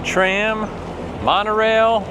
tram, monorail,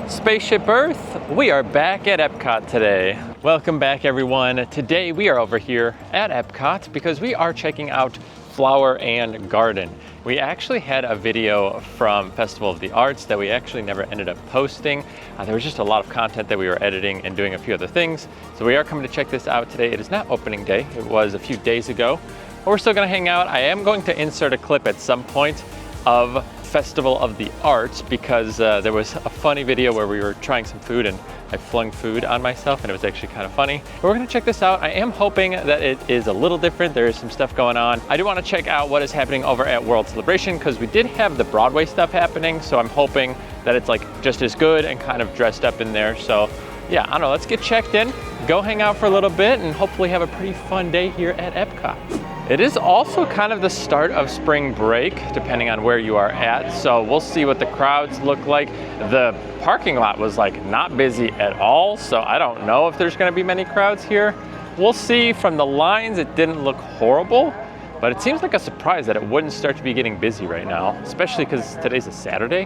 Spaceship Earth. We are back at EPCOT today. Welcome back, everyone. Today we are over here at EPCOT because we are checking out Flower and Garden. We actually had a video from Festival of the Arts that we actually never ended up posting. There was just a lot of content that we were editing and doing a few other things. So we are coming to check this out today. It is not opening day. It was a few days ago. But we're still gonna hang out. I am going to insert a clip at some point of Festival of the Arts because there was a funny video where we were trying some food and I flung food on myself and it was actually kind of funny. But we're gonna check this out. I am hoping that it is a little different. There is some stuff going on. I do wanna check out what is happening over at World Celebration because we did have the Broadway stuff happening. So I'm hoping that it's like just as good and kind of dressed up in there. So yeah, I don't know, let's get checked in, go hang out for a little bit and hopefully have a pretty fun day here at EPCOT. It is also kind of the start of spring break, depending on where you are at. So we'll see what the crowds look like. The parking lot was like not busy at all. So I don't know if there's gonna be many crowds here. We'll see. From the lines, it didn't look horrible, but it seems like a surprise that it wouldn't start to be getting busy right now, especially because today's a Saturday.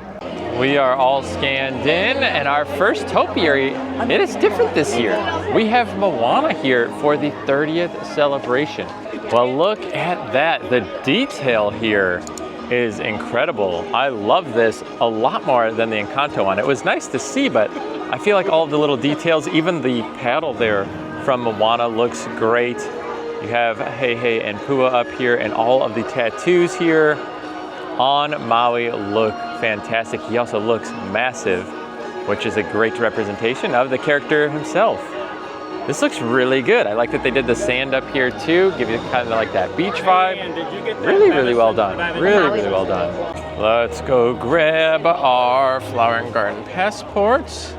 We are all scanned in, and our first topiary, it is different this year. We have Moana here for the 30th celebration. Well, look at that. The detail here is incredible. I love this a lot more than the Encanto one. It was nice to see, but I feel like all of the little details, even the paddle there from Moana looks great. You have Hey Hey and Pua up here, and all of the tattoos here on Maui look fantastic. He also looks massive, which is a great representation of the character himself. This looks really good. I like that they did the sand up here too, give you kind of like that beach vibe. Really well done. Really well done. Let's go grab our Flower and Garden passports.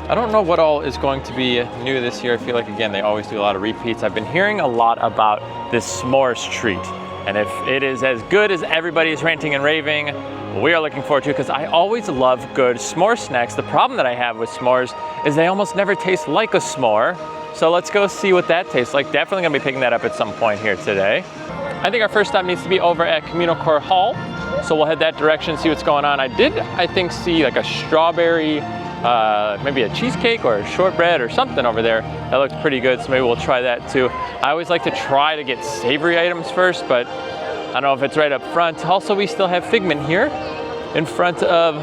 I don't know what all is going to be new this year. I feel like, again, they always do a lot of repeats. I've been hearing a lot about this s'mores treat. And if it is as good as everybody is ranting and raving, we are looking forward to it because I always love good s'more snacks. The problem that I have with s'mores is they almost never taste like a s'more. So let's go see what that tastes like. Definitely gonna be picking that up at some point here today. I think our first stop needs to be over at Communal Core Hall. So we'll head that direction, see what's going on. I think, see like a strawberry, maybe a cheesecake or a shortbread or something over there. That looks pretty good, so maybe we'll try that too. I always like to try to get savory items first, but I don't know if it's right up front. Also, we still have Figment here in front of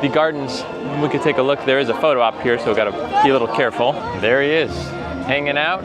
the gardens. We could take a look. There is a photo op here, so we gotta be a little careful. There he is, hanging out.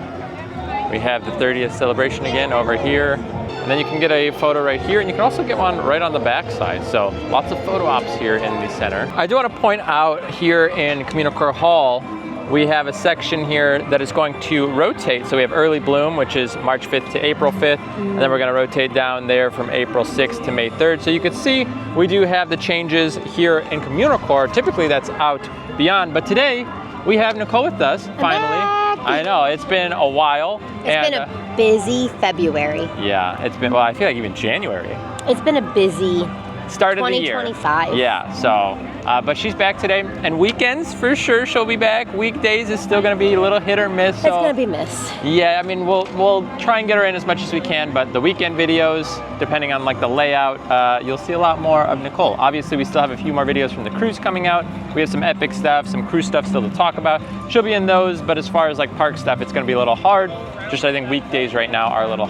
We have the 30th celebration again over here. And then you can get a photo right here, and you can also get one right on the back side. So lots of photo ops here in the center. I do want to point out here in Communal Core Hall, we have a section here that is going to rotate. So we have early bloom, which is March 5th to April 5th. And then we're gonna rotate down there from April 6th to May 3rd. So you can see we do have the changes here in Communal Core. Typically that's out beyond, but today we have Nicole with us, finally. I know, it's been a while. It's been a busy February. Yeah, it's been, well, I feel like even January. It's been a busy start of the year. 2025. Yeah, so, but she's back today. And weekends, for sure, she'll be back. Weekdays is still gonna be a little hit or miss. So. It's gonna be miss. Yeah, I mean, we'll try and get her in as much as we can, but the weekend videos, depending on like the layout, you'll see a lot more of Nicole. Obviously, we still have a few more videos from the cruise coming out. We have some epic stuff, some cruise stuff still to talk about. She'll be in those, but as far as like park stuff, it's gonna be a little hard. Just I think weekdays right now are a little,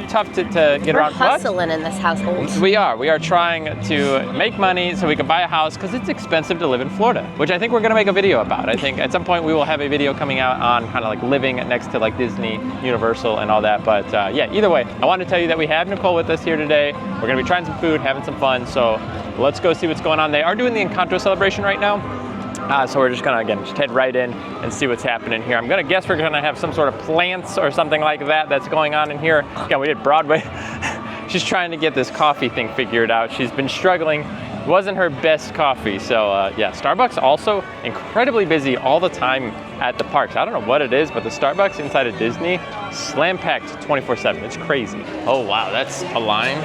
tough to get around. We're hustling in this household. We are trying to make money so we can buy a house because it's expensive to live in Florida, which I think we're gonna make a video about. I think at some point we will have a video coming out on kind of like living next to like Disney, Universal and all that. But yeah, either way, I wanted to tell you that we have Nicole with us here today. We're gonna be trying some food, having some fun. So let's go see what's going on. They are doing the Encanto celebration right now. So we're just gonna, again, just head right in and see what's happening here. I'm gonna guess we're gonna have some sort of plants or something like that that's going on in here. Again, we did Broadway. She's trying to get this coffee thing figured out. She's been struggling. It wasn't her best coffee. So yeah, Starbucks also incredibly busy all the time at the parks. I don't know what it is, but the Starbucks inside of Disney, slam packed 24/7. It's crazy. Oh wow, that's a line.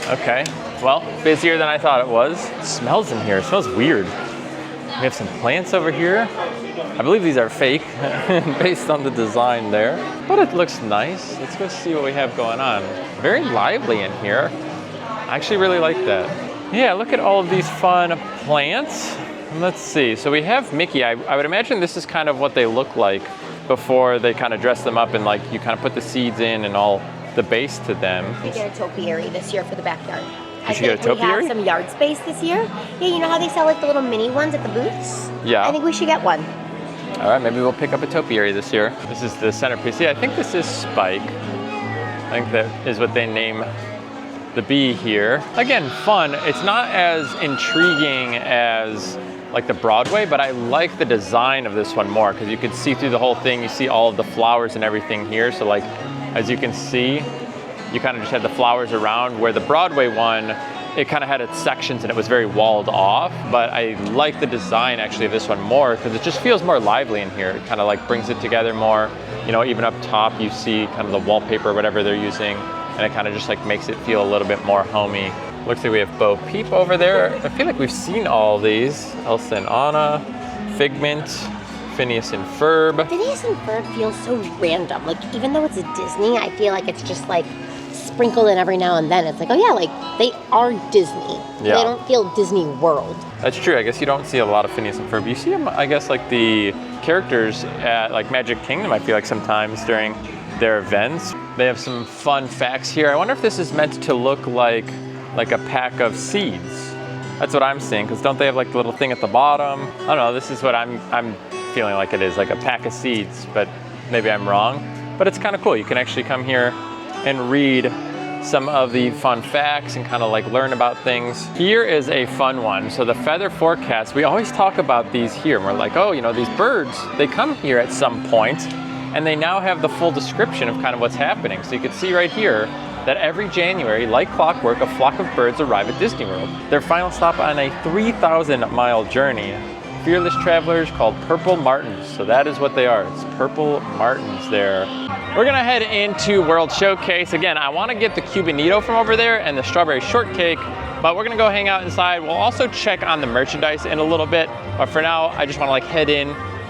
Okay, well, busier than I thought it was. It smells in here, it smells weird. We have some plants over here. I believe these are fake based on the design there, but it looks nice. Let's go see what we have going on. Very lively in here. I actually really like that. Yeah, look at all of these fun plants. Let's see, so we have Mickey. I would imagine this is kind of what they look like before they kind of dress them up and like you kind of put the seeds in and all the base to them. We get a topiary this year for the backyard. You should get a topiary? We have some yard space this year. Yeah, you know how they sell like the little mini ones at the booths? Yeah. I think we should get one. All right, maybe we'll pick up a topiary this year. This is the centerpiece. Yeah, I think this is Spike. I think that is what they name the bee here. Again, fun. It's not as intriguing as like the Broadway, but I like the design of this one more because you can see through the whole thing. You see all of the flowers and everything here. So like, as you can see, you kind of just had the flowers around, where the Broadway one, it kind of had its sections and it was very walled off. But I like the design actually of this one more because it just feels more lively in here. It kind of like brings it together more. You know, even up top you see kind of the wallpaper or whatever they're using, and it kind of just like makes it feel a little bit more homey. Looks like we have Bo Peep over there. I feel like we've seen all these. Elsa and Anna, Figment, Phineas and Ferb. Phineas and Ferb feels so random. Like, even though it's a Disney, I feel like it's just like sprinkled in every now and then. It's like, oh yeah, like they are Disney. Yeah. They don't feel Disney World. That's true. I guess you don't see a lot of Phineas and Ferb. You see them, I guess, like the characters at like Magic Kingdom, I feel like sometimes during their events. They have some fun facts here. I wonder if this is meant to look like a pack of seeds. That's what I'm seeing, because don't they have like the little thing at the bottom? I don't know, this is what I'm feeling like it is, like a pack of seeds, but maybe I'm wrong. But it's kind of cool. You can actually come here and read some of the fun facts and kind of like learn about things. Here is a fun one. So the feather forecast, we always talk about these here, and we're like, oh, you know, these birds, they come here at some point, and they now have the full description of kind of what's happening. So you can see right here that every January, like clockwork, a flock of birds arrive at Disney World. Their final stop on a 3,000-mile journey. Fearless travelers called purple martins. So that is what they are. It's purple martins there. We're gonna head into World Showcase. Again, I wanna get the Cubanito from over there and the strawberry shortcake, but we're gonna go hang out inside. We'll also check on the merchandise in a little bit, but for now, I just wanna like head in,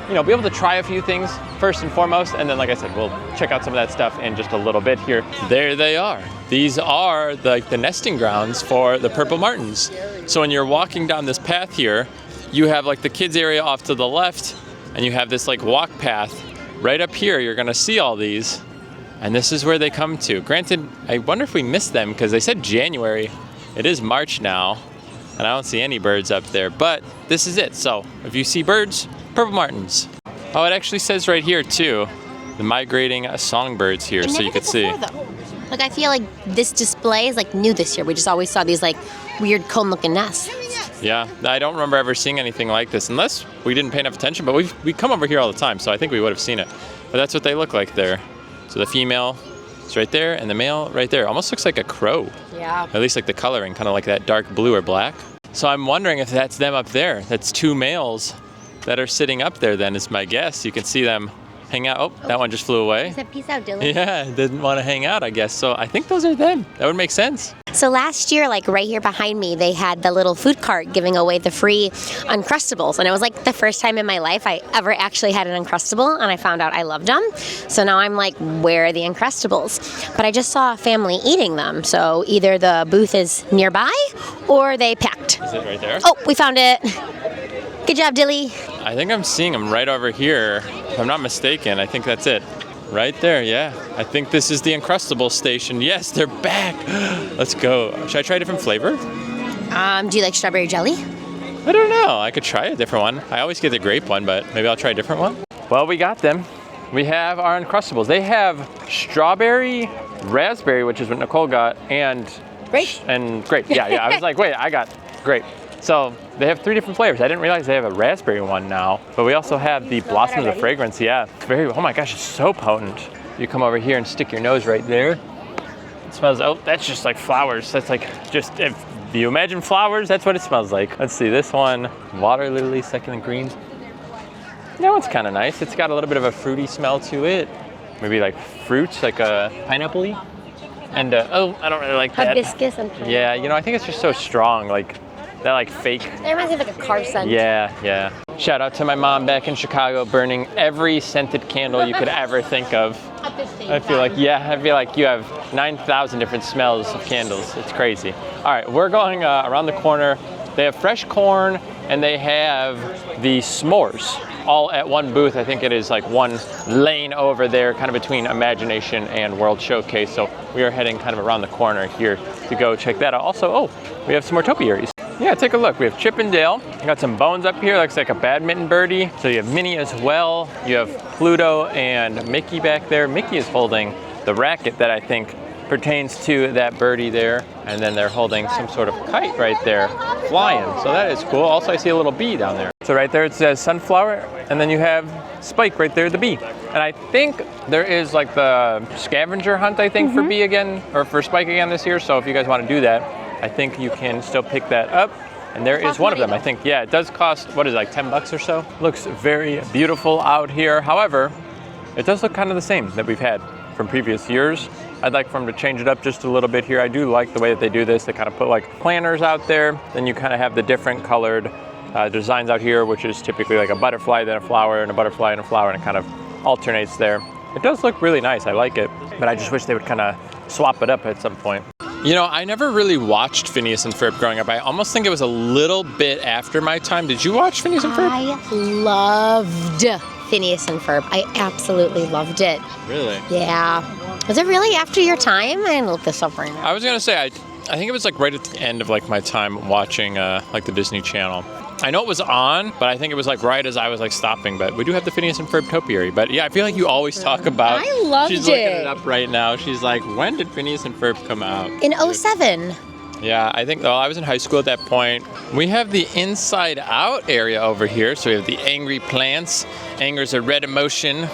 you know, be able to try a few things first and foremost, and then like I said, we'll check out some of that stuff in just a little bit here. There they are. These are the nesting grounds for the purple martins. So when you're walking down this path here, you have like the kids area off to the left, and you have this like walk path right up here. You're gonna see all these, and this is where they come to. Granted, I wonder if we missed them because they said January. It is March now, and I don't see any birds up there, but this is it. So if you see birds, purple martins. Oh, it actually says right here too, the migrating songbirds here, so you could see. Like, I feel like this display is like new this year. We just always saw these like weird cone-looking nests. Yeah, I don't remember ever seeing anything like this, unless we didn't pay enough attention, but we come over here all the time, so I think we would have seen it. But that's what they look like there. So the female is right there, and the male right there. Almost looks like a crow. Yeah. At least like the coloring, kind of like that dark blue or black. So I'm wondering if that's them up there. That's two males that are sitting up there then, is my guess. You can see them hang out. Oh, that one just flew away. He said, peace out, Dylan. Yeah, didn't want to hang out, I guess. So I think those are them. That would make sense. So last year, like right here behind me, they had the little food cart giving away the free Uncrustables. And it was like the first time in my life I ever actually had an Uncrustable, and I found out I loved them. So now I'm like, where are the Uncrustables? But I just saw a family eating them. So either the booth is nearby or they packed. Is it right there? Oh, we found it. Good job, Dilly. I think I'm seeing them right over here. If I'm not mistaken, I think that's it. Right there, yeah. I think this is the Uncrustable station. Yes, they're back. Let's go. Should I try a different flavor? Do you like strawberry jelly? I don't know. I could try a different one. I always get the grape one, but maybe I'll try a different one. Well, we got them. We have our Uncrustables. They have strawberry, raspberry, which is what Nicole got, and Grape. And grape. Yeah. I was like, wait, I got grape. So they have 3 different flavors. I didn't realize they have a raspberry one now, but we also have the Blossoms of Fragrance. Yeah, it's very, oh my gosh, it's so potent. You come over here and stick your nose right there. It smells, oh, that's just like flowers. That's like, just, if you imagine flowers, that's what it smells like. Let's see, this one, water lily, succulent greens. That one's kind of nice. It's got a little bit of a fruity smell to it. Maybe like fruits, like a pineapple-y. And, oh, I don't really like that. Hibiscus and pineapple. Yeah, you know, I think it's just so strong, like, that like fake. It reminds me of like a car scent. Yeah. Shout out to my mom back in Chicago, burning every scented candle you could ever think of. at the same I feel like, yeah, I feel like you have 9,000 different smells of candles. It's crazy. All right, we're going around the corner. They have fresh corn and they have the s'mores all at one booth. I think it is like one lane over there, kind of between Imagination and World Showcase. So we are heading kind of around the corner here to go check that out. Also, oh, we have some more topiaries. Yeah, take a look. We have Chippendale. We got some bones up here. Looks like a badminton birdie. So you have Minnie as well. You have Pluto and Mickey back there. Mickey is holding the racket that I think pertains to that birdie there. And then they're holding some sort of kite right there, flying. So that is cool. Also, I see a little bee down there. So right there it says sunflower, and then you have Spike right there, the bee. And I think there is like the scavenger hunt, I think, for bee again, or for Spike again this year. So if you guys want to do that, I think you can still pick that up. And there is one of them, I think. Yeah, it does cost, what is it, like 10 bucks or so? Looks very beautiful out here. However, it does look kind of the same that we've had from previous years. I'd like for them to change it up just a little bit here. I do like the way that they do this. They kind of put like planters out there. Then you kind of have the different colored designs out here, which is typically like a butterfly, then a flower, and a butterfly and a flower, and it kind of alternates there. It does look really nice. I like it, but I just wish they would kind of swap it up at some point. You know, I never really watched Phineas and Ferb growing up. I almost think it was a little bit after my time. Did you watch Phineas and Ferb? I loved Phineas and Ferb. I absolutely loved it. Really? Yeah. Was it really after your time? I didn't look this up right now. I was gonna say, I think it was like right at the end of like my time watching like the Disney Channel. I know it was on, but I think it was like right as I was like stopping. But we do have the Phineas and Ferb topiary. But yeah, I feel like you always talk about. I loved it. She's looking it up right now. She's like, when did Phineas and Ferb come out? In 07. Yeah, I think, well, I was in high school at that point. We have the inside out area over here. So we have the angry plants. Anger is a red emotion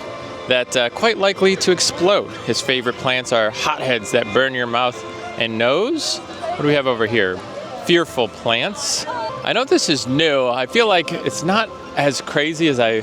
that quite likely to explode. His favorite plants are hotheads that burn your mouth and nose. What do we have over here? Fearful plants. I know this is new. I feel like it's not as crazy as I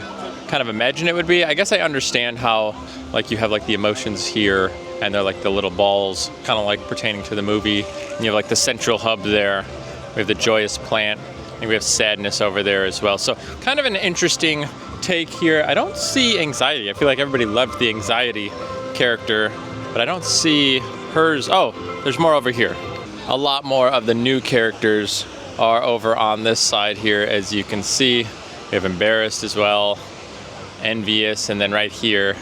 kind of imagine it would be. I guess I understand how like you have like the emotions here and they're like the little balls kind of like pertaining to the movie. And you have like the central hub there. We have the joyous plant and we have sadness over there as well. So kind of an interesting take here. I don't see anxiety. I feel like everybody loved the anxiety character, but I don't see hers. Oh, there's more over here. A lot more of the new characters are over on this side here, as you can see. We have embarrassed as well, envious, and then right here,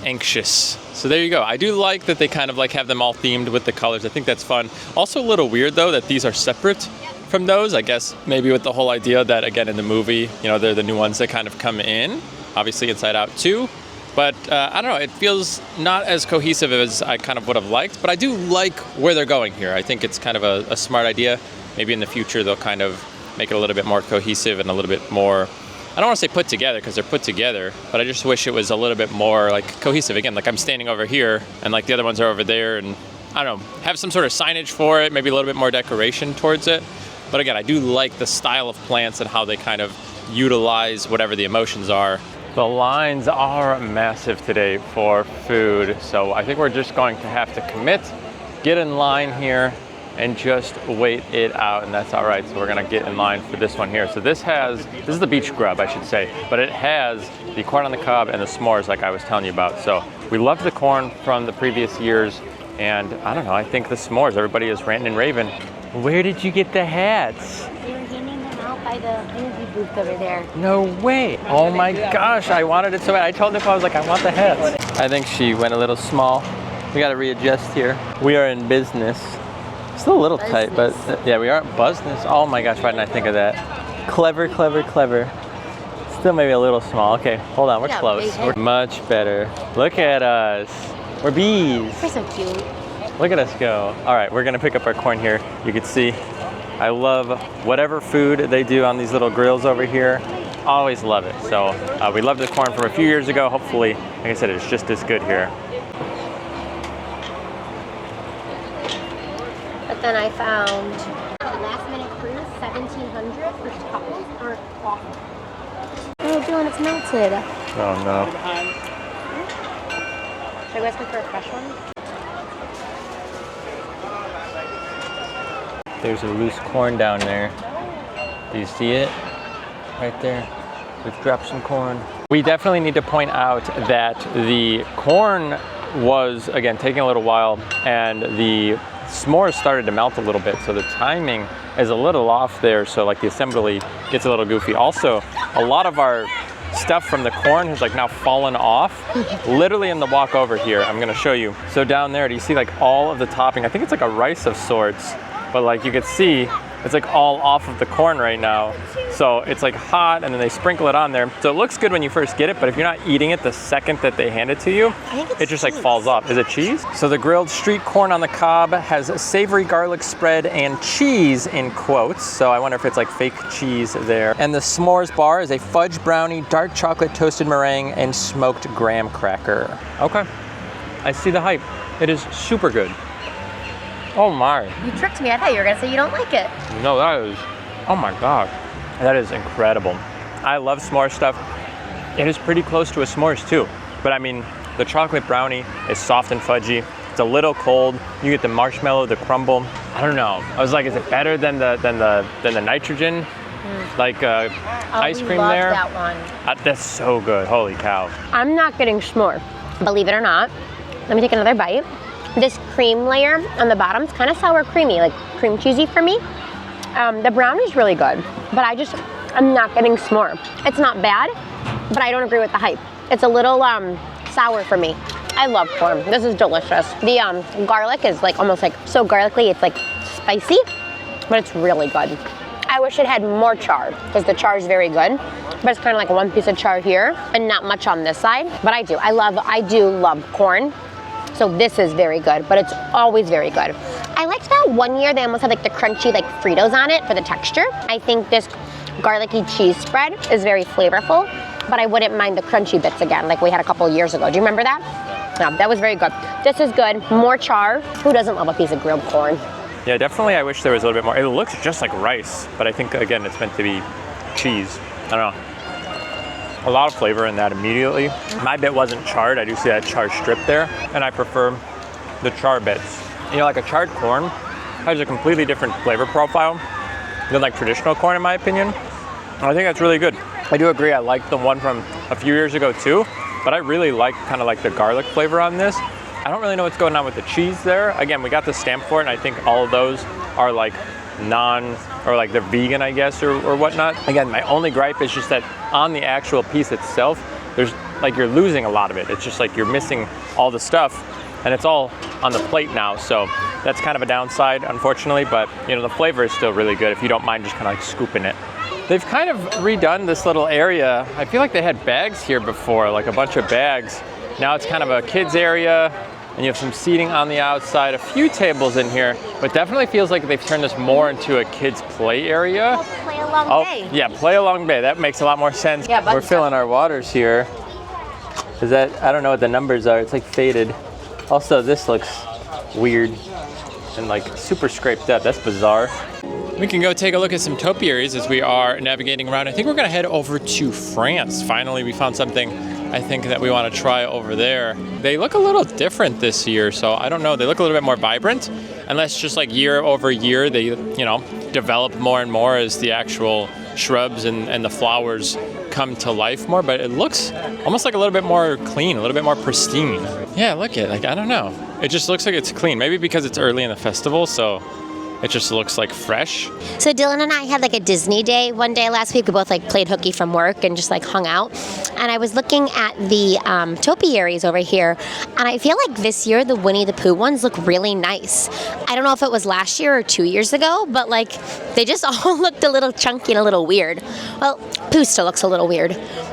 anxious. So there you go. I do like that they kind of like have them all themed with the colors. I think that's fun. Also a little weird though that these are separate from those. I guess maybe with the whole idea that again in the movie, you know, they're the new ones that kind of come in, obviously Inside Out too. But I don't know, it feels not as cohesive as I kind of would have liked, but I do like where they're going here. I think it's kind of a smart idea. Maybe in the future they'll kind of make it a little bit more cohesive and a little bit more, I don't want to say put together because they're put together, but I just wish it was a little bit more like cohesive. Again, like I'm standing over here and like the other ones are over there, and I don't know, have some sort of signage for it, maybe a little bit more decoration towards it. But again, I do like the style of plants and how they kind of utilize whatever the emotions are. The lines are massive today for food, so I think we're just going to have to commit, get in line here, and just wait it out, and that's all right. So we're gonna get in line for this one here. So this is the beach grub, I should say, but it has the corn on the cob and the s'mores like I was telling you about. So we love the corn from the previous years, and I don't know, I think the s'mores, everybody is ranting and raving. Where did you get the hats? They were hanging them out by the movie booth over there. No way. Oh my gosh, I wanted it so bad. I told Nicole, I was like, I want the hats. I think she went a little small. We gotta readjust here. We are in business. Still a little tight, but yeah, we are at business. Oh my gosh, why didn't I think of that? Clever, clever, clever. Still maybe a little small. Okay, hold on, we're close. We're much better. Look at us. We're bees. We're so cute. Look at us go. All right, we're gonna pick up our corn here. You can see, I love whatever food they do on these little grills over here. Always love it. So we loved the corn from a few years ago. Hopefully, like I said, it's just as good here. But then I found last minute cruise, 1700 for tacos are awful. Oh, Dylan, it's melted. Oh no. Should I go ask him for a fresh one? There's a loose corn down there. Do you see it? Right there. We've dropped some corn. We definitely need to point out that the corn was, again, taking a little while, and the s'mores started to melt a little bit, so the timing is a little off there, so like the assembly gets a little goofy. Also, a lot of our stuff from the corn has like now fallen off, literally in the walk over here. I'm gonna show you. So down there, do you see like all of the topping? I think it's like a rice of sorts, but like you can see, it's like all off of the corn right now. So it's like hot, and then they sprinkle it on there. So it looks good when you first get it, but if you're not eating it the second that they hand it to you, it just like falls off. Is it cheese? So the grilled street corn on the cob has savory garlic spread and cheese in quotes. So I wonder if it's like fake cheese there. And the s'mores bar is a fudge brownie, dark chocolate toasted meringue, and smoked graham cracker. Okay, I see the hype. It is super good. Oh my. You tricked me. I thought you were gonna say you don't like it. No, that is, oh my God. That is incredible. I love s'more stuff. It is pretty close to a s'mores too. But I mean, the chocolate brownie is soft and fudgy. It's a little cold. You get the marshmallow, the crumble. I don't know. I was like, is it better than the nitrogen? Like ice cream there? That one. That's so good. Holy cow. I'm not getting s'more, believe it or not. Let me take another bite. This cream layer on the bottom is kind of sour creamy, like cream cheesy for me. The brownie's really good, but I'm not getting s'more. It's not bad, but I don't agree with the hype. It's a little sour for me. I love corn. This is delicious. The garlic is like almost like so garlicky, it's like spicy, but it's really good. I wish it had more char, because the char is very good, but it's kind of like one piece of char here and not much on this side. But I do love corn. So this is very good, but it's always very good. I liked that one year they almost had like the crunchy like Fritos on it for the texture. I think this garlicky cheese spread is very flavorful, but I wouldn't mind the crunchy bits again, like we had a couple years ago. Do you remember that? Yeah, that was very good. This is good, more char. Who doesn't love a piece of grilled corn? Yeah, definitely I wish there was a little bit more. It looks just like rice, but I think again, it's meant to be cheese. I don't know. A lot of flavor in that immediately. My bit wasn't charred. I do see that char strip there, and I prefer the char bits. You know, like a charred corn has a completely different flavor profile than like traditional corn in my opinion. And I think that's really good. I do agree, I like the one from a few years ago too, but I really like kind of like the garlic flavor on this. I don't really know what's going on with the cheese there. Again, we got the stamp for it, and I think all of those are like or like they're vegan, I guess, or whatnot. Again, my only gripe is just that on the actual piece itself, there's like you're losing a lot of it. It's just like you're missing all the stuff, and it's all on the plate now. So that's kind of a downside, unfortunately, but you know, the flavor is still really good if you don't mind just kind of like scooping it. They've kind of redone this little area. I feel like they had bags here before, like a bunch of bags. Now it's kind of a kids area, and you have some seating on the outside, a few tables in here, but definitely feels like they've turned this more into a kids play area. Play along bay. Yeah, play along bay. That makes a lot more sense. Yeah, we're filling our waters here. Is that, I don't know what the numbers are. It's like faded. Also, this looks weird and like super scraped up. That's bizarre. We can go take a look at some topiaries as we are navigating around. I think we're gonna head over to France. Finally, we found something I think that we want to try over there. They look a little different this year, so I don't know. They look a little bit more vibrant, unless just like year over year they, you know, develop more and more as the actual shrubs and the flowers come to life more. But it looks almost like a little bit more clean, a little bit more pristine. Yeah, look at it. Like, I don't know. It just looks like it's clean. Maybe because it's early in the festival, so it just looks like fresh. So Dylan and I had like a Disney day one day last week. We both like played hooky from work and just like hung out. And I was looking at the topiaries over here, and I feel like this year the Winnie the Pooh ones look really nice. I don't know if it was last year or 2 years ago, but like they just all looked a little chunky and a little weird. Well, Pooh still looks a little weird.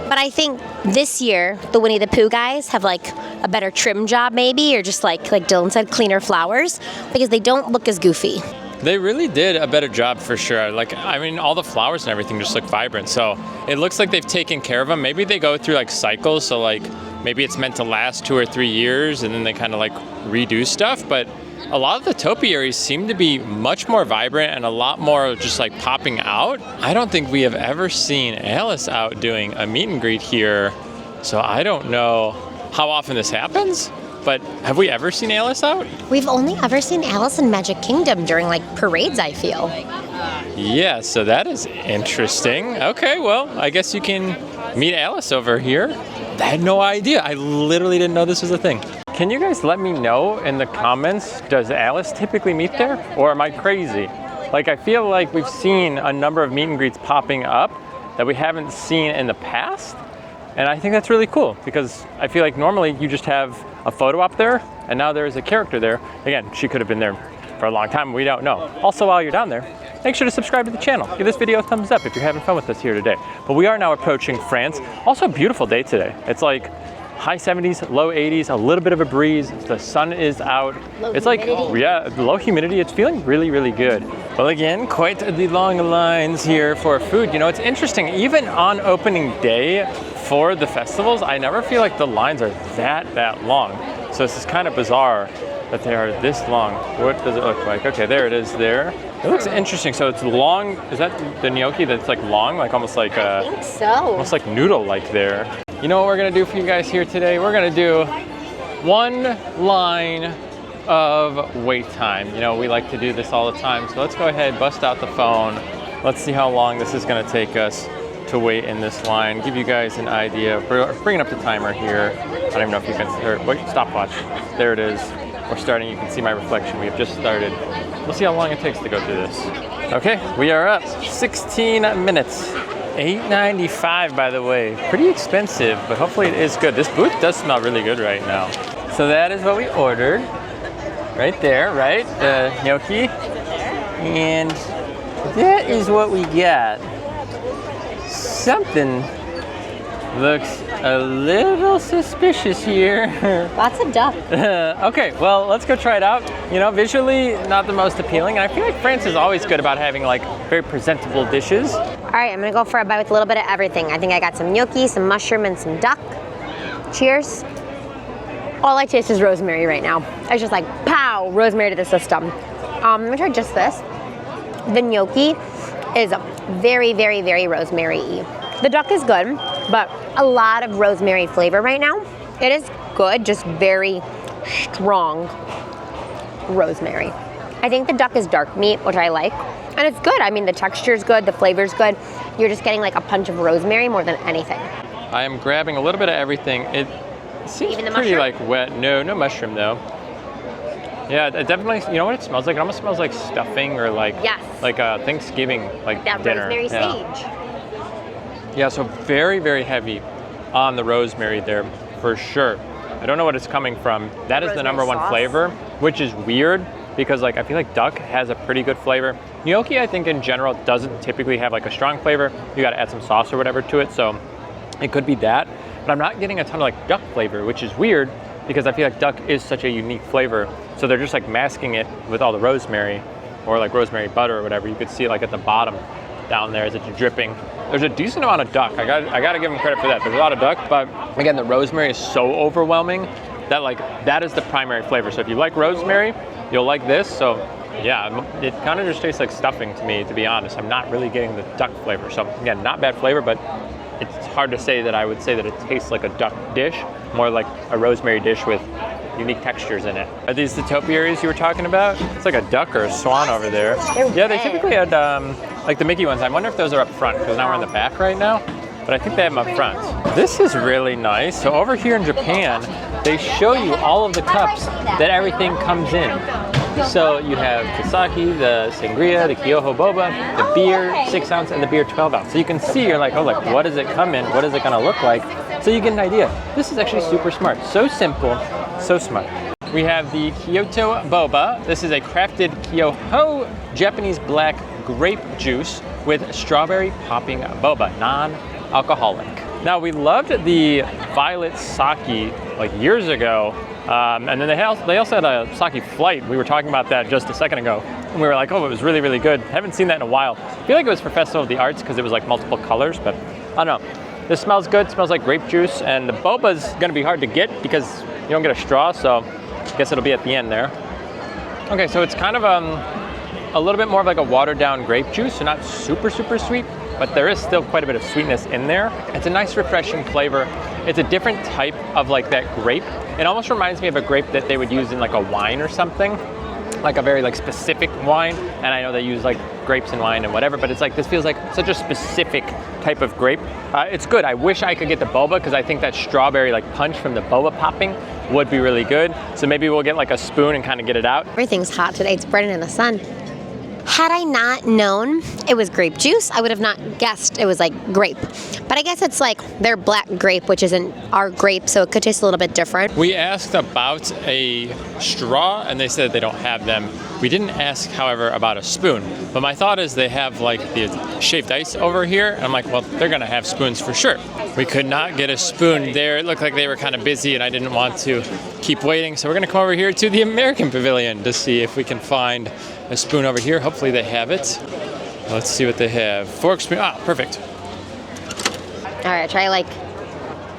But I think this year the Winnie the Pooh guys have like a better trim job maybe, or just like Dylan said, cleaner flowers, because they don't look as goofy. They really did a better job for sure. Like, I mean, all the flowers and everything just look vibrant. So it looks like they've taken care of them. Maybe they go through like cycles. So like maybe it's meant to last 2 or 3 years and then they kind of like redo stuff. But a lot of the topiaries seem to be much more vibrant and a lot more just like popping out. I don't think we have ever seen Alice out doing a meet and greet here. So I don't know how often this happens. But have we ever seen Alice out? We've only ever seen Alice in Magic Kingdom during like parades, I feel. Yeah, so that is interesting. Okay, well, I guess you can meet Alice over here. I had no idea. I literally didn't know this was a thing. Can you guys let me know in the comments, does Alice typically meet there, or am I crazy? Like, I feel like we've seen a number of meet and greets popping up that we haven't seen in the past. And I think that's really cool because I feel like normally you just have a photo up there and now there's a character there. Again, she could have been there for a long time, we don't know. Also, while you're down there, make sure to subscribe to the channel. Give this video a thumbs up if you're having fun with us here today. But we are now approaching France. Also a beautiful day today. It's like high 70s, low 80s, a little bit of a breeze. The sun is out. It's like, yeah, low humidity. It's feeling really, really good. Well, again, quite the long lines here for food. You know, it's interesting, even on opening day for the festivals, I never feel like the lines are that long. So this is kind of bizarre that they are this long. What does it look like? Okay, there it is there. It looks interesting. So it's long. Is that the gnocchi that's like long, like almost like I think so. Almost like noodle-like there. You know what we're gonna do for you guys here today? We're gonna do one line of wait time. You know, we like to do this all the time. So let's go ahead, bust out the phone. Let's see how long this is gonna take us to wait in this line. Give you guys an idea. We're bringing up the timer here. I don't even know if you can, wait, stopwatch. There it is. We're starting, you can see my reflection. We have just started. We'll see how long it takes to go through this. Okay, we are up 16 minutes. $8.95, by the way. Pretty expensive, but hopefully it is good. This booth does smell really good right now. So that is what we ordered. Right there, right? The gnocchi. And that is what we got. Something looks a little suspicious here. Lots of duck. Okay, well, let's go try it out. You know, visually, not the most appealing. And I feel like France is always good about having like very presentable dishes. All right, I'm gonna go for a bite with a little bit of everything. I think I got some gnocchi, some mushroom, and some duck. Cheers. All I taste is rosemary right now. It's just like, pow, rosemary to the system. I'm gonna try just this. The gnocchi is very, very, very rosemary-y. The duck is good, but a lot of rosemary flavor right now. It is good, just very strong rosemary. I think the duck is dark meat, which I like, and it's good. I mean, the texture is good, the flavor's good. You're just getting like a punch of rosemary more than anything. I am grabbing a little bit of everything. It seems Even the pretty mushroom? like wet. No mushroom though. Yeah, it definitely, you know what it smells like? It almost smells like stuffing or like, Yes. like a Thanksgiving like That dinner. rosemary Yeah. sage. Yeah, so very, very heavy on the rosemary there, for sure. I don't know what it's coming from. That is the number one sauce. flavor, which is weird because like I feel like duck has a pretty good flavor. Gnocchi, I think in general, doesn't typically have like a strong flavor. You gotta add some sauce or whatever to it, so it could be that. But I'm not getting a ton of like duck flavor, which is weird because I feel like duck is such a unique flavor. So they're just like masking it with all the rosemary or like rosemary butter or whatever. You could see it like at the bottom down there as it's dripping. There's a decent amount of duck. I gotta give them credit for that. There's a lot of duck, but again, the rosemary is so overwhelming that like that is the primary flavor. So if you like rosemary, you'll like this. So yeah, it kind of just tastes like stuffing to me, to be honest. I'm not really getting the duck flavor. So again, not bad flavor, but it's hard to say that I would say that it tastes like a duck dish, more like a rosemary dish with unique textures in it. Are these the topiaries you were talking about? It's like a duck or a swan over there. Yeah, they typically had like the Mickey ones. I wonder if those are up front because now we're in the back right now, but I think they have them up front. This is really nice. So over here in Japan, they show you all of the cups that everything comes in. So you have the sake, the sangria, the Kyoho boba, the beer 6 ounce, and the beer 12 ounce. So you can see, you're like, oh, like what does it come in? What is it gonna look like? So you get an idea. This is actually super smart. So simple, so smart. We have the Kyoto boba. This is a crafted Kyoho Japanese black grape juice with strawberry popping boba, non-alcoholic. Now we loved the violet sake like years ago. And then they also had a sake flight. We were talking about that just a second ago. And we were like, oh, it was really, really good. Haven't seen that in a while. I feel like it was for Festival of the Arts because it was like multiple colors, but I don't know. This smells good, smells like grape juice, and the boba's gonna be hard to get because you don't get a straw, so I guess it'll be at the end there. Okay, so it's kind of a little bit more of like a watered down grape juice, so not super, super sweet, but there is still quite a bit of sweetness in there. It's a nice refreshing flavor. It's a different type of like that grape. It almost reminds me of a grape that they would use in like a wine or something. like a very like specific wine, and I know they use like grapes in wine and whatever, but it's like, this feels like such a specific type of grape. It's good. I wish I could get the boba because I think that strawberry like punch from the boba popping would be really good. So maybe we'll get like a spoon and kind of get it out. Everything's hot today. It's burning in the sun. Had I not known it was grape juice, I would have not guessed it was like grape. But I guess it's like their black grape, which isn't our grape, so it could taste a little bit different. We asked about a straw and they said they don't have them. We didn't ask, however, about a spoon. But my thought is they have like the shaved ice over here. And I'm like, well, they're gonna have spoons for sure. We could not get a spoon there. It looked like they were kind of busy and I didn't want to keep waiting. So we're gonna come over here to the American Pavilion to see if we can find a spoon over here. Hopefully they have it. Let's see what they have. Fork, spoon, perfect. All right, try like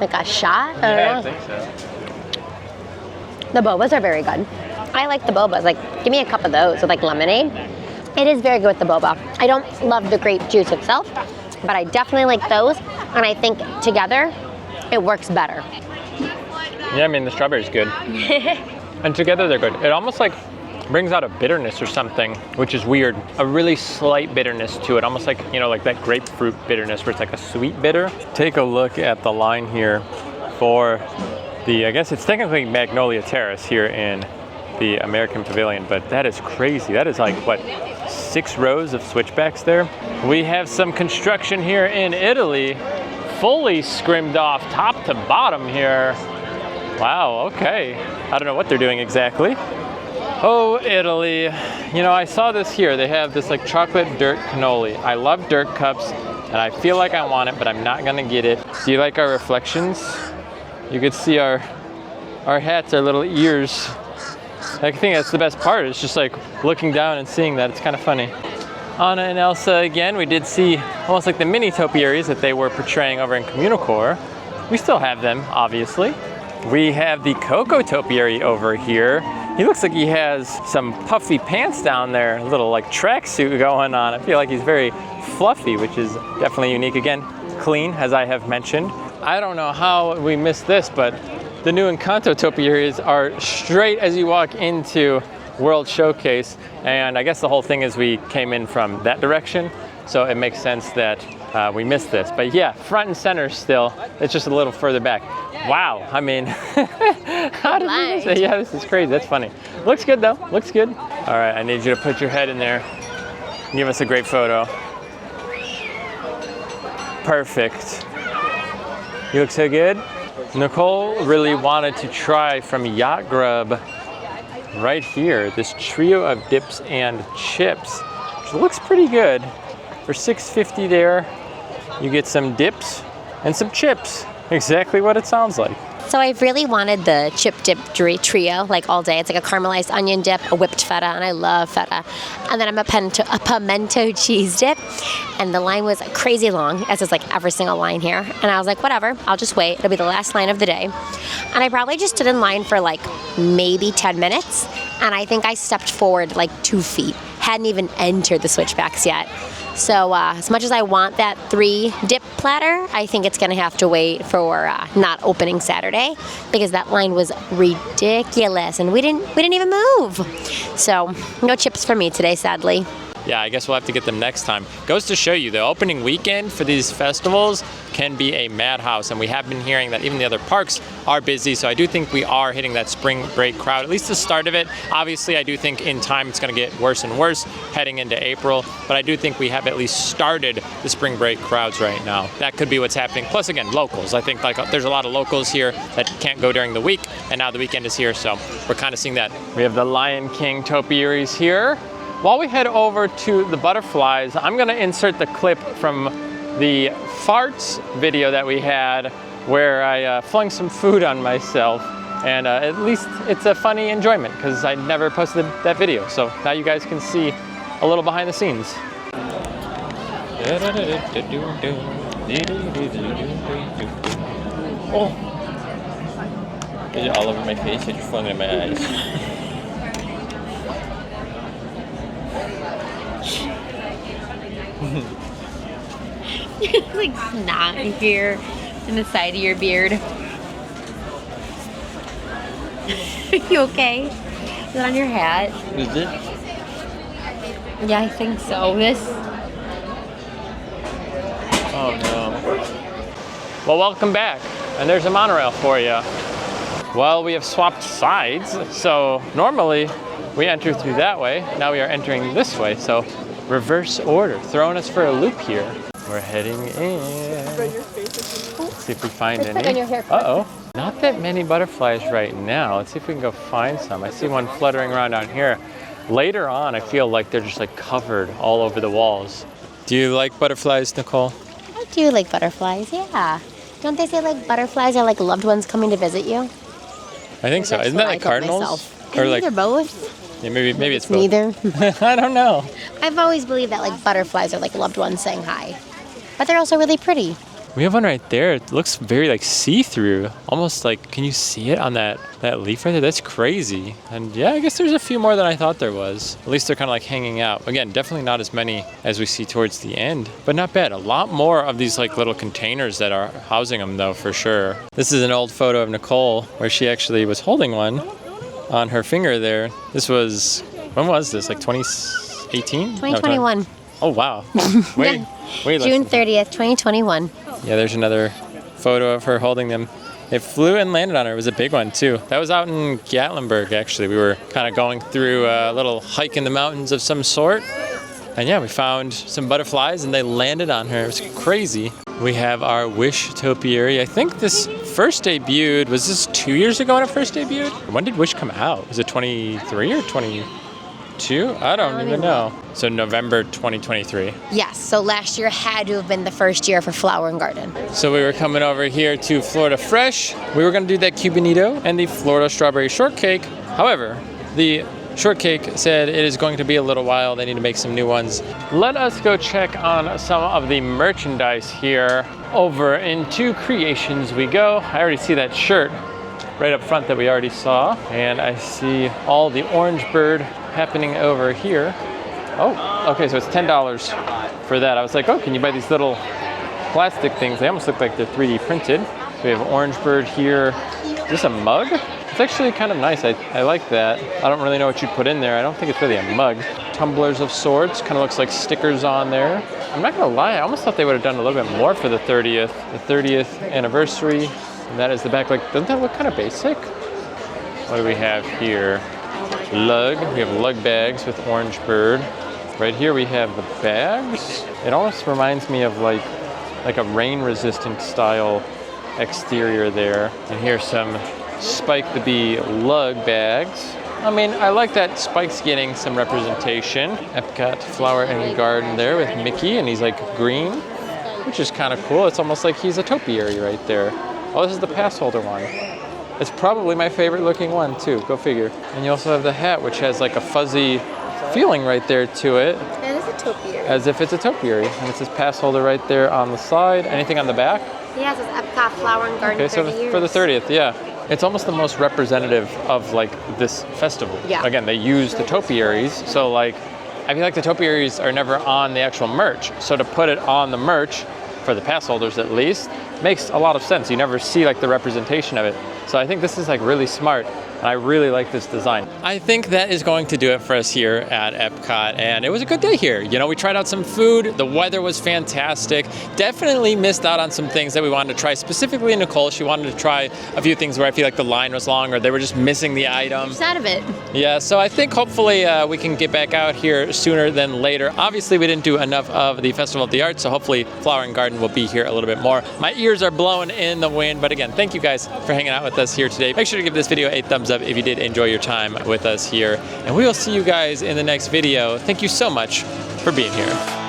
a shot? Yeah, I think so. The bobas are very good. I like the bobas. Like, give me a cup of those with like lemonade. It is very good with the boba. I don't love the grape juice itself, but I definitely like those. And I think together, it works better. Yeah, I mean, the strawberry's good. And together they're good. It almost like brings out a bitterness or something, which is weird. A really slight bitterness to it, almost like, you know, like that grapefruit bitterness where it's like a sweet bitter. Take a look at the line here for the, I guess it's technically Magnolia Terrace here in the American Pavilion, but that is crazy. That is like, what, 6 rows of switchbacks there? We have some construction here in Italy, fully scrimmed off top to bottom here. Wow, okay. I don't know what they're doing exactly. Oh, Italy. You know, I saw this here. They have this like chocolate dirt cannoli. I love dirt cups and I feel like I want it, but I'm not gonna get it. Do you like our reflections? You could see our hats, our little ears. I think that's the best part. It's just like looking down and seeing that. It's kind of funny. Anna and Elsa again. We did see almost like the mini topiaries that they were portraying over in Communicore. We still have them, obviously. We have the Coco topiary over here. He looks like he has some puffy pants down there, a little like tracksuit going on. I feel like he's very fluffy, which is definitely unique. Again, clean, as I have mentioned. I don't know how we missed this, but the new Encanto topiaries are straight as you walk into World Showcase. And I guess the whole thing is we came in from that direction, so it makes sense that we missed this. But yeah, front and center still. It's just a little further back. Wow, I mean, how did we miss it? Yeah, this is crazy. That's funny. Looks good though, looks good. All right, I need you to put your head in there. Give us a great photo. Perfect. You look so good. Nicole really wanted to try from Yacht Grub right here, this trio of dips and chips, which looks pretty good. For $6.50 there, you get some dips and some chips. Exactly what it sounds like. So I've really wanted the chip dip trio like all day. It's like a caramelized onion dip, a whipped feta, and I love feta. And then I'm a pimento cheese dip. And the line was crazy long, as is like every single line here. And I was like, whatever, I'll just wait. It'll be the last line of the day. And I probably just stood in line for like maybe 10 minutes. And I think I stepped forward like 2 feet. Hadn't even entered the switchbacks yet. So as much as I want that 3 dip platter, I think it's gonna have to wait for not opening Saturday because that line was ridiculous and we didn't even move. So no chips for me today, sadly. Yeah, I guess we'll have to get them next time. Goes to show you, the opening weekend for these festivals can be a madhouse, and we have been hearing that even the other parks are busy, so I do think we are hitting that spring break crowd, at least the start of it. Obviously, I do think in time it's gonna get worse and worse heading into April, but I do think we have at least started the spring break crowds right now. That could be what's happening. Plus, again, locals. I think like there's a lot of locals here that can't go during the week, and now the weekend is here, so we're kind of seeing that. We have the Lion King topiaries here. While we head over to the butterflies, I'm gonna insert the clip from the farts video that we had where I flung some food on myself, and at least it's a funny enjoyment because I never posted that video. So now you guys can see a little behind the scenes. Oh, it's all over my face, I just flung it in my eyes. There's like snot here in the side of your beard. Are you okay? Is it on your hat? Is it? Yeah, I think so. This. Oh no. Well, welcome back. And there's a monorail for you. Well, we have swapped sides. So normally we enter through that way. Now we are entering this way. So reverse order, throwing us for a loop here. We're heading in. Let's see if we find any. Uh-oh. Not that many butterflies right now. Let's see if we can go find some. I see one fluttering around down here. Later on, I feel like they're just like covered all over the walls. Do you like butterflies, Nicole? I do like butterflies, yeah. Don't they say like butterflies are like loved ones coming to visit you? I think so. Isn't that like cardinals? Or like both? Yeah, maybe it's both. Neither. I don't know. I've always believed that like butterflies are like loved ones saying hi. But they're also really pretty. We have one right there. It looks very like see-through. Almost like, can you see it on that leaf right there? That's crazy. And yeah, I guess there's a few more than I thought there was. At least they're kind of like hanging out. Again, definitely not as many as we see towards the end, but not bad. A lot more of these like little containers that are housing them though, for sure. This is an old photo of Nicole where she actually was holding one on her finger there. This was, when was this? Like 2018? 2021. No, oh, wow. Wait, June 30th, 2021. Yeah, there's another photo of her holding them. It flew and landed on her. It was a big one, too. That was out in Gatlinburg, actually. We were kind of going through a little hike in the mountains of some sort. And yeah, we found some butterflies and they landed on her. It was crazy. We have our Wish topiary. I think this first debuted, was this 2 years ago when it first debuted? When did Wish come out? Was it 23 or 22? I don't even know. So November 2023. Yes, so last year had to have been the first year for Flower and Garden. So we were coming over here to Florida Fresh. We were going to do that Cubanito and the Florida Strawberry Shortcake. However, the shortcake said it is going to be a little while. They need to make some new ones. Let us go check on some of the merchandise here. Over into Creations we go. I already see that shirt right up front that we already saw. And I see all the orange bird happening over here. Oh, okay, so it's $10 for that. I was like, oh, can you buy these little plastic things? They almost look like they're 3D printed. So we have orange bird here. Is this a mug? It's actually kind of nice. I like that. I don't really know what you'd put in there. I don't think it's really a mug. Tumblers of sorts. Kind of looks like stickers on there. I'm not gonna lie, I almost thought they would have done a little bit more for the 30th anniversary. And that is the back. Like, doesn't that look kind of basic? What do we have here? Lug. We have lug bags with orange bird. Right here we have the bags. It almost reminds me of like a rain-resistant style exterior there. And here's some Spike the Bee lug bags. I mean, I like that Spike's getting some representation. EPCOT Flower and Garden there with Mickey, and he's like green, which is kind of cool. It's almost like he's a topiary right there. Oh, this is the pass holder one. It's probably my favorite looking one too, go figure. And you also have the hat, which has like a fuzzy feeling right there to it. That is a topiary. As if it's a topiary. And it says pass holder right there on the side. Anything on the back? Yeah, it says EPCOT Flower and Garden. Okay, so for the 30th, yeah. It's almost the most representative of like this festival. Yeah. Again, they use the topiaries, so like, I feel like the topiaries are never on the actual merch. So to put it on the merch, for the pass holders at least, makes a lot of sense. You never see like the representation of it. So I think this is like really smart. And I really like this design. I think that is going to do it for us here at EPCOT. And it was a good day here. You know, we tried out some food. The weather was fantastic. Definitely missed out on some things that we wanted to try. Specifically Nicole, she wanted to try a few things where I feel like the line was long or they were just missing the item. It's out of it. Yeah, so I think hopefully we can get back out here sooner than later. Obviously we didn't do enough of the Festival of the Arts, so hopefully Flower and Garden will be here a little bit more. My ears are blowing in the wind, but again, thank you guys for hanging out with us here today. Make sure to give this video a thumbs up if you did enjoy your time with us here. And we will see you guys in the next video. Thank you so much for being here.